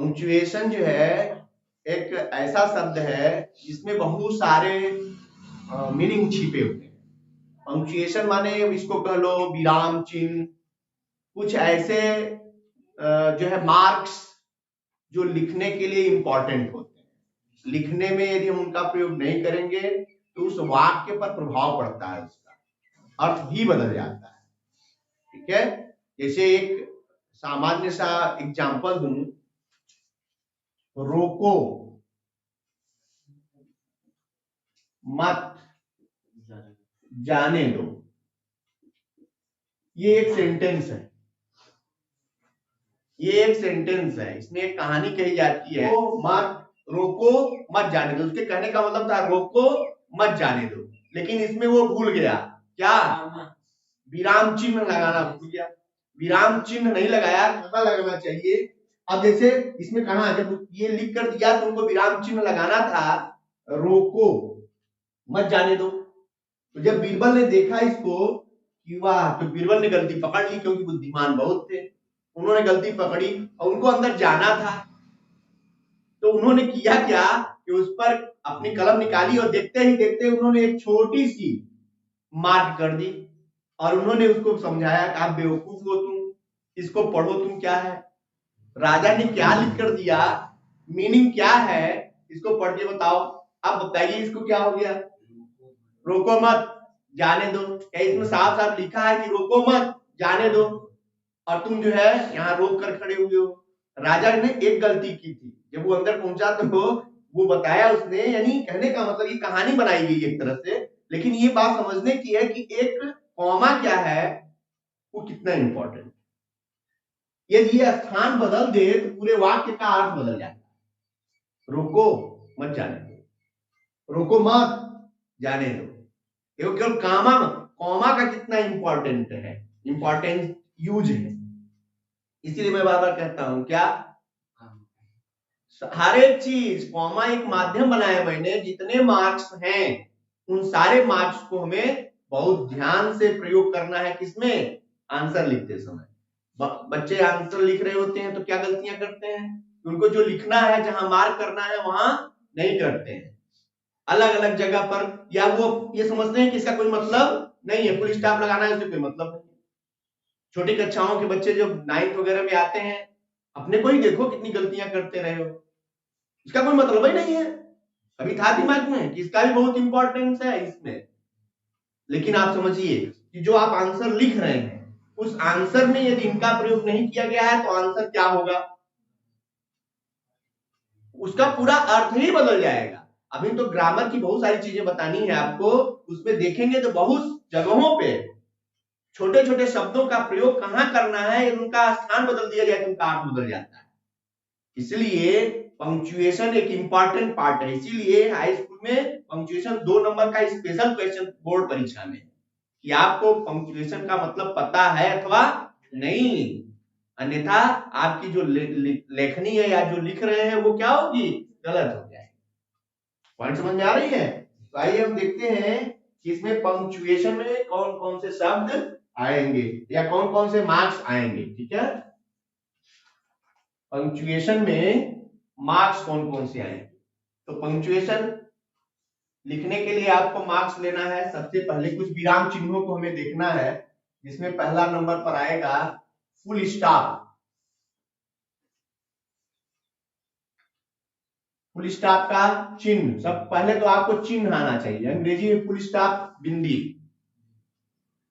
Punctuation जो है एक ऐसा शब्द है जिसमें बहुत सारे मीनिंग छिपे हुए हैं। पंक्चुएशन माने इसको कह लो विराम चिन्ह, कुछ ऐसे जो है मार्क्स जो लिखने के लिए इंपॉर्टेंट होते हैं। लिखने में यदि हम उनका प्रयोग नहीं करेंगे तो उस वाक्य पर प्रभाव पड़ता है, उसका अर्थ ही बदल जाता है। ठीक है, जैसे एक सामान्य सा एग्जाम्पल दूं, रोको मत जाने दो, ये एक सेंटेंस है। ये एक सेंटेंस है, इसमें एक कहानी कही जाती है, मत रोको मत जाने दो। उसके कहने का मतलब था रोको मत जाने दो, लेकिन इसमें वो भूल गया क्या, विराम चिन्ह लगाना भूल गया। विराम चिन्ह नहीं लगाया, कहाँ लगाना चाहिए। अब जैसे इसमें कहा जब ये लिख कर दिया तो उनको विराम चिन्ह लगाना था, रोको मत जाने दो। तो जब बीरबल ने देखा इसको कि वाह, तो बीरबल ने गलती पकड़ ली, क्योंकि बुद्धिमान बहुत थे। उन्होंने गलती पकड़ी और उनको अंदर जाना था, तो उन्होंने किया क्या कि उस पर अपनी कलम निकाली और देखते ही देखते उन्होंने एक छोटी सी मार्क कर दी और उन्होंने उसको समझाया कि आप बेवकूफ हो, तुम इसको पढ़ो, तुम क्या है। राजा ने क्या लिख कर दिया, मीनिंग क्या है, इसको पढ़ के बताओ। आप बताइए इसको क्या हो गया, रोको मत जाने दो। क्या इसमें साफ साफ लिखा है कि रोको मत जाने दो, और तुम जो है यहाँ रोक कर खड़े हुए हो। राजा ने एक गलती की थी, जब वो अंदर पहुंचा तो वो बताया उसने, यानी कहने का मतलब ये कहानी बनाई गई एक तरह से, लेकिन ये बात समझने की है कि एक कॉमा क्या है, वो कितना इंपॉर्टेंट। यदि ये स्थान बदल दे तो पूरे वाक्य का अर्थ बदल जाता है। रोको मत जाने दो, रोको मत जाने दो, ये केवल कॉमा का कितना इंपॉर्टेंट है, इंपॉर्टेंट यूज है। इसीलिए मैं बार बार कहता हूं क्या, हर एक चीज कॉमा एक माध्यम बनाया मैंने। जितने मार्क्स हैं उन सारे मार्क्स को हमें बहुत ध्यान से प्रयोग करना है। किसमें, आंसर लिखते समय। बच्चे आंसर लिख रहे होते हैं तो क्या गलतियां करते हैं, उनको जो लिखना है, जहां मार्क करना है वहां नहीं करते हैं, अलग अलग जगह पर, या वो ये समझते हैं कि इसका कोई मतलब नहीं है, फुल स्टॉप लगाना है, उससे कोई मतलब नहीं। छोटी कक्षाओं के बच्चे जब 9th वगैरह में आते हैं, अपने को ही देखो कितनी गलतियां करते रहे हो, इसका कोई मतलब ही नहीं है। अभी था दिमाग में कि इसका भी बहुत इंपॉर्टेंस है इसमें, लेकिन आप समझिए कि जो आप आंसर लिख रहे हैं उस आंसर में यदि इनका प्रयोग नहीं किया गया है तो आंसर क्या होगा, उसका पूरा अर्थ ही बदल जाएगा। अभी तो ग्रामर की बहुत सारी चीजें बतानी है आपको, उसमें देखेंगे तो बहुत जगहों पे छोटे छोटे शब्दों का प्रयोग कहां करना है, उनका स्थान बदल दिया जाए तो उनका अर्थ बदल जाता है। इसलिए पंक्चुएशन एक इंपॉर्टेंट पार्ट है। इसीलिए हाई स्कूल में पंक्चुएशन 2 नंबर का स्पेशल क्वेश्चन बोर्ड परीक्षा में, कि आपको पंक्चुएशन का मतलब पता है अथवा नहीं, अन्यथा आपकी जो लेखनी है या जो लिख रहे हैं वो क्या होगी, गलत हो जाएगी। पॉइंट समझ में आ रही है। तो आइए हम देखते हैं कि इसमें पंक्चुएशन में कौन कौन से शब्द आएंगे या कौन कौन से मार्क्स आएंगे। ठीक है, पंक्चुएशन में मार्क्स कौन कौन से आएंगे। तो पंक्चुएशन लिखने के लिए आपको मार्क्स लेना है। सबसे पहले कुछ विराम चिन्हों को हमें देखना है, जिसमें पहला नंबर पर आएगा फुल स्टॉप। फुल स्टॉप का चिन्ह, सब पहले तो आपको चिन्ह आना चाहिए। अंग्रेजी में फुल स्टॉप बिंदी,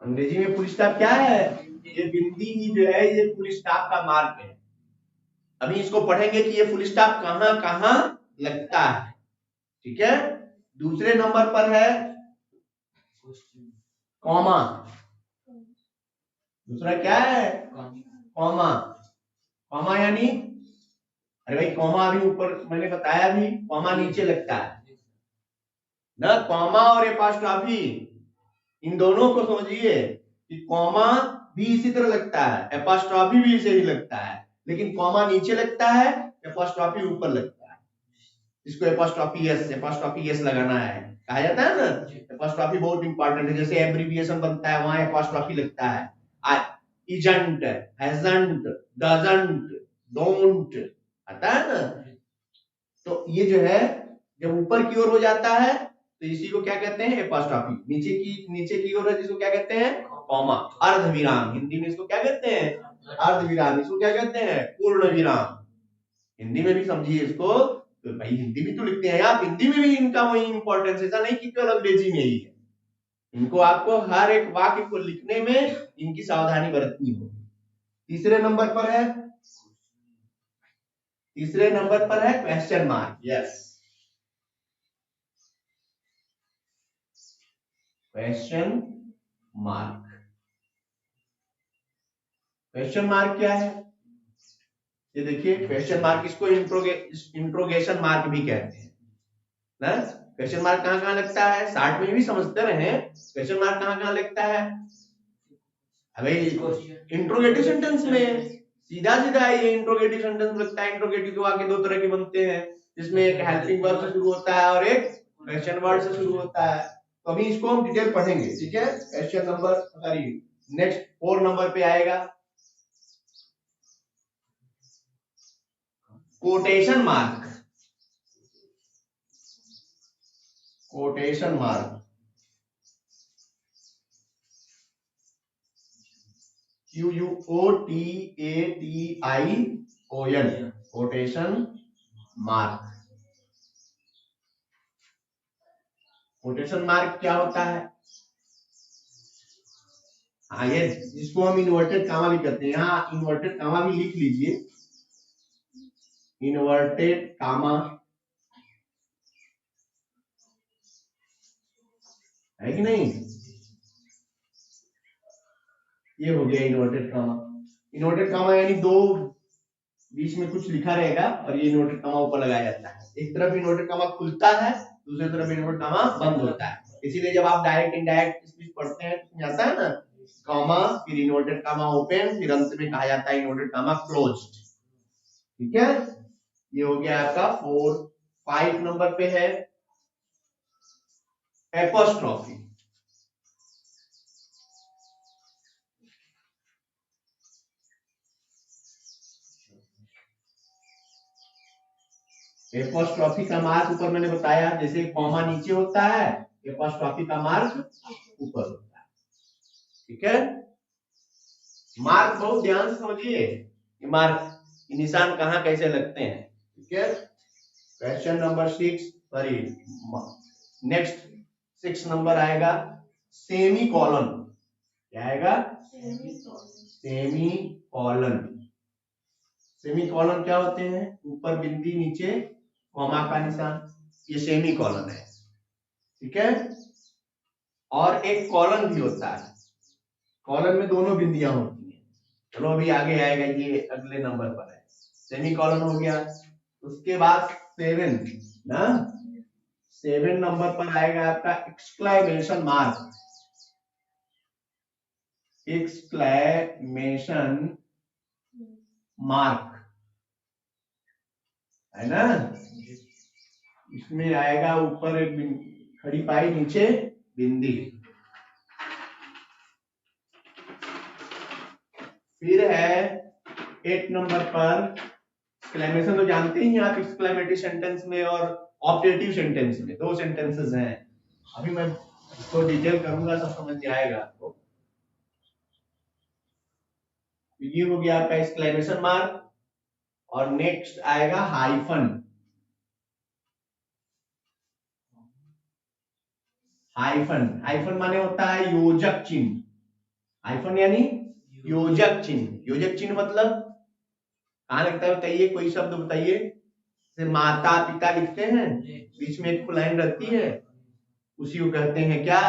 अंग्रेजी में फुल स्टॉप क्या है, ये बिंदी ही जो है ये फुल स्टॉप का मार्क है। अभी इसको पढ़ेंगे कि ये फुल स्टॉप कहां कहां लगता है। ठीक है, दूसरे नंबर पर है कॉमा। दूसरा क्या है, कॉमा। कॉमा यानी, अरे भाई कॉमा अभी ऊपर मैंने बताया भी, कॉमा नीचे लगता है ना। कॉमा और एपॉस्ट्रॉफी, इन दोनों को समझिए कि कॉमा भी इसी तरह लगता है, एपॉस्ट्रॉफी भी इसे ही लगता है, लेकिन कॉमा नीचे लगता है, एपॉस्ट्रॉफी ऊपर लगता है। इसको एपॉस्ट्रॉफी एस लगाना है, कहा जाता है ना। एपॉस्ट्रॉफी बहुत इंपॉर्टेंट है, जैसे एब्रिविएशन बनता है वहां एपॉस्ट्रॉफी लगता है। इजंट, हैजंट, डजंट, डोंट, आता है ना। तो ये जो है जब ऊपर की ओर हो जाता है तो इसी को क्या कहते हैं, एपोस्ट्रोफी। नीचे की ओर है जिसको क्या कहते हैं, कॉमा, अर्धविराम। हिंदी में इसको क्या कहते हैं, अर्धविराम। इसको क्या कहते हैं, पूर्ण विराम। हिंदी में भी समझिए इसको, तो भाई हिंदी भी तो लिखते हैं आप, हिंदी में भी इनका वही इंपॉर्टेंस, ऐसा नहीं कि केवल अंग्रेजी में ही है। इनको आपको हर एक वाक्य को लिखने में इनकी सावधानी बरतनी होगी। तीसरे नंबर पर है question mark. Yes, question mark. Question mark क्या है, ये देखिए क्वेश्चन मार्क, इसको इंट्रोगेशन मार्क भी कहते हैं ना। क्वेश्चन मार्क कहां कहां लगता है, 60 में भी समझते रहे। क्वेश्चन मार्क कहां कहां लगता है, अबे इंट्रोगेटिव सेंटेंस में सीधा सीधा ये इंट्रोगेटिव सेंटेंस लगता है। इंट्रोगेटिव के वाक्य दो तरह के बनते हैं, जिसमें एक हेल्पिंग वर्ब से शुरू होता है और एक क्वेश्चन वर्ड से शुरू होता है। तो अभी इसको हम डिटेल पढ़ेंगे, ठीक है। Question number, sorry, next 4 number पे आएगा quotation mark. Quotation mark, QUOTATION, quotation mark. Quotation mark क्या होता है, हाँ ये जिसको हम इन्वर्टेड कामा भी कहते हैं, यहाँ इन्वर्टेड कामा भी लिख लीजिए, इन्वर्टेड कामा है कि नहीं, ये हो गया इन्वर्टेड कामा। इन्वर्टेड कामा यानी दो बीच में कुछ लिखा रहेगा और ये इन्वर्टेड कामा ऊपर लगाया जाता है। एक तरफ इन्वर्टेड कामा खुलता है, दूसरी तरफ इन्वर्टेड कामा बंद होता है। इसीलिए जब आप डायरेक्ट इनडायरेक्ट स्पीच पढ़ते हैं तो आता है ना, कामा फिर इन्वर्टेड कामा ओपन, फिर अंत में कहा जाता है इन्वर्टेड कामा क्लोज्ड। ठीक है, ये हो गया आपका 5 नंबर पे है एपोस्ट्रोफी। एपोस्ट्रोफी का मार्क ऊपर मैंने बताया, जैसे कॉमा नीचे होता है, एपोस्ट्रोफी का मार्क ऊपर होता है। ठीक है, मार्क बहुत ध्यान से समझिए, मार्क निशान कहां कैसे लगते हैं। ठीक है, question number 6, sorry next 6 number आएगा सेमी कॉलन। क्या आएगा, सेमी कॉलन। सेमी कॉलन क्या होते हैं, ऊपर बिंदी नीचे कॉमा का निशान, ये सेमी कॉलन है। ठीक है, और एक कॉलन भी होता है, कॉलन में दोनों बिंदियां होती हैं। चलो अभी आगे आएगा, ये अगले नंबर पर है। सेमी कॉलन हो गया, उसके बाद 7 ना, 7 नंबर पर आएगा आपका एक्सक्लेमेशन मार्क। एक्सक्लेमेशन मार्क है ना, इसमें आएगा ऊपर एक खड़ी पाई, नीचे बिंदी। फिर है 8 नंबर पर एक्सक्लेमेशन, तो जानते ही आप एक्सक्लेमेटरी सेंटेंस में और ऑप्टेटिव सेंटेंस में 2 सेंटेंसेस हैं। अभी मैं इसको डिटेल करूंगा तो समझ में आएगा आपको। ये हो गया आपका एक्सक्लेमेशन मार्क, और नेक्स्ट आएगा हाइफन। हाइफन, हाइफन माने होता है योजक चिन्ह। हाइफन यानी योजक चिन्ह। योजक चिन्ह मतलब कहां लगता है बताइए, कोई शब्द बताइए, जैसे माता पिता लिखते हैं, बीच में एक लाइन रहती है, उसी को कहते हैं क्या,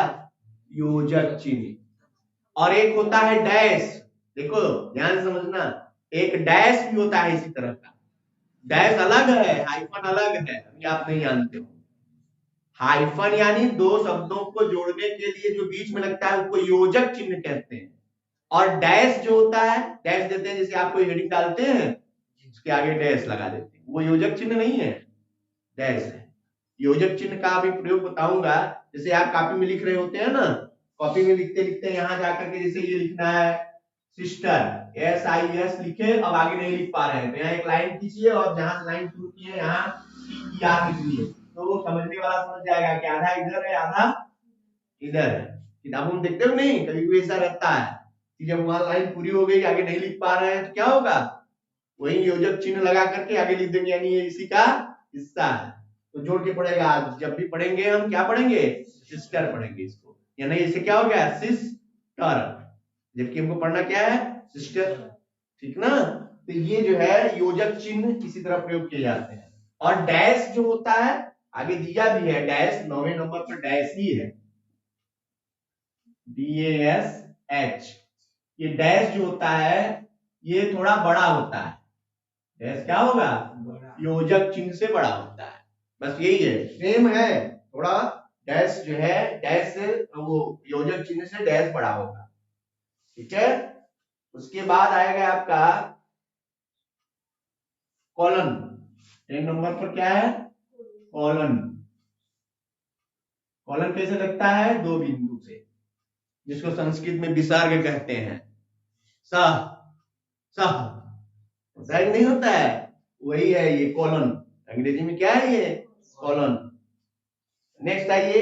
योजक चिन्ह। और एक होता है डैश, देखो ध्यान से समझना, एक डैश भी होता है इसी तरह का। डैश अलग है, हाइफन अलग है, अभी आप नहीं जानते हो। हाइफन यानी दो शब्दों को जोड़ने के लिए जो बीच में लगता है उसको योजक चिन्ह कहते हैं। और डैश जो होता है, डैश देते हैं, जैसे आप कोई हेडिंग डालते हैं उसके आगे डैश लगा देते हैं, वो योजक चिन्ह नहीं है, डैश है। योजक चिन्ह का अभी प्रयोग बताऊंगा। जैसे आप कॉपी में लिख रहे होते हैं ना, कॉपी में लिखते लिखते यहां जाकर के जैसे ये लिखना है सिस्टर, SIS लिखे, अब आगे नहीं लिख पा रहे हैं तो यहाँ एक लाइन खींचिए और जहां से लाइन शुरू की है यहाँ TER लिखिए, तो समझने वाला समझ जाएगा कि आधा इधर है आधा इधर है। किताबों में देखते हो नहीं, कभी कभी ऐसा रहता है कि जब वहां लाइन पूरी हो गई आगे नहीं लिख पा रहे हैं तो क्या होगा, वही योजक चिन्ह लगा करके आगे लिख देंगे, यानी ये इसी का हिस्सा है, तो जोड़ के पढ़ेगा। जब भी पढ़ेंगे हम क्या पढ़ेंगे, सिस्टर पढ़ेंगे इसको, यानी इसे क्या हो गया सिस्टर, जबकि हमको पढ़ना क्या है सिस्टर, ठीक ना। तो ये जो है योजक चिन्ह किसी तरह प्रयोग किए जाते हैं। और डैश जो होता है आगे दिया भी है, डैश 9वें नंबर पर डैश ही है, DASH। ये डैश जो होता है ये थोड़ा बड़ा होता है, डैश क्या होगा योजक चिन्ह से बड़ा होता है, बस यही है, सेम है, थोड़ा डैश जो है डैश से वो योजक चिन्ह से डैश बड़ा होगा, ठीक है। उसके बाद आएगा आपका कॉलन, 10 नंबर पर क्या है कॉलन। कॉलन कैसे लगता है, 2 बिंदु से, जिसको संस्कृत में विसर्ग कहते हैं, सह सह होता है नहीं होता है, वही है ये कॉलन, अंग्रेजी में क्या है ये कॉलन। नेक्स्ट आइए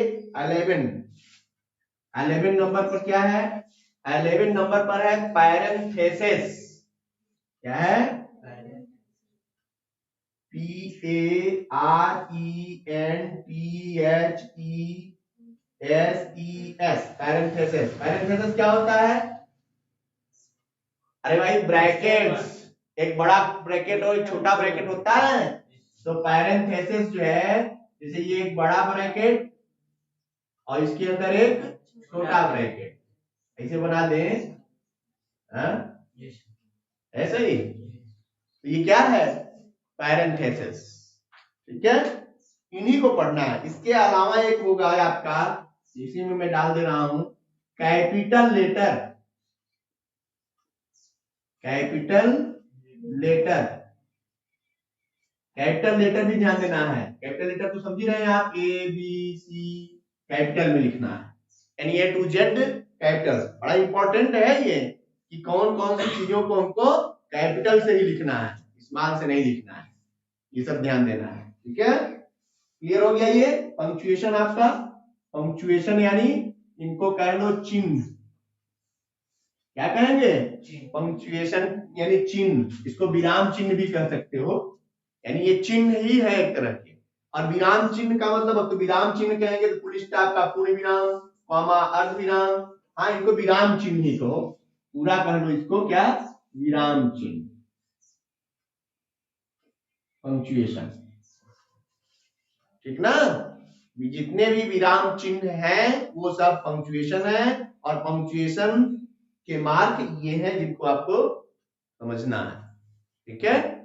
11 नंबर पर क्या है, 11 नंबर पर है पैरेंथेसिस, क्या है PARENTHESES, पैरेंथेसिस। पैरेंथेसिस क्या होता है, अरे भाई ब्रैकेट्स, एक बड़ा ब्रैकेट और एक छोटा ब्रैकेट होता है, तो पैरेंथेसिस जो है जैसे ये एक बड़ा ब्रैकेट और इसके अंदर एक छोटा ब्रैकेट, ऐसे बना दें, ऐसे ही, तो ये क्या है पैरेंथेसिस, ठीक है, इन्हीं को पढ़ना है। इसके अलावा एक होगा आपका, इसी में मैं डाल दे रहा हूं, capital letter, capital letter, capital letter भी ध्यान देना है। कैपिटल लेटर तो समझ रहे हैं आप, ABC कैपिटल में लिखना है, यानी A to Z कैपिटल, बड़ा इंपॉर्टेंट है ये कि कौन कौन सी चीजों को हमको कैपिटल से ही लिखना है, स्मॉल से नहीं लिखना है, ये सब ध्यान देना है, ठीक है। क्लियर हो गया ये पंक्चुएशन आपका, पंक्चुएशन यानी इनको कह लो चिन्ह, क्या कहेंगे पंक्चुएशन यानी चिन्ह, इसको विराम चिन्ह भी कह सकते हो, यानी ये चिन्ह ही है एक तरह के। और विराम चिन्ह का मतलब, अब तो विराम चिन्ह कहेंगे तो फुल स्टॉप का पूर्ण विराम, कॉमा, अर्ध विराम, हाँ इनको विराम चिन्ह ही कहो, पूरा कह लो इसको क्या विराम चिन्ह, पंक्चुएशन, ठीक ना। जितने भी विराम चिन्ह हैं वो सब पंक्चुएशन है, और पंक्चुएशन के मार्क ये हैं जिनको आपको समझना है, ठीक है।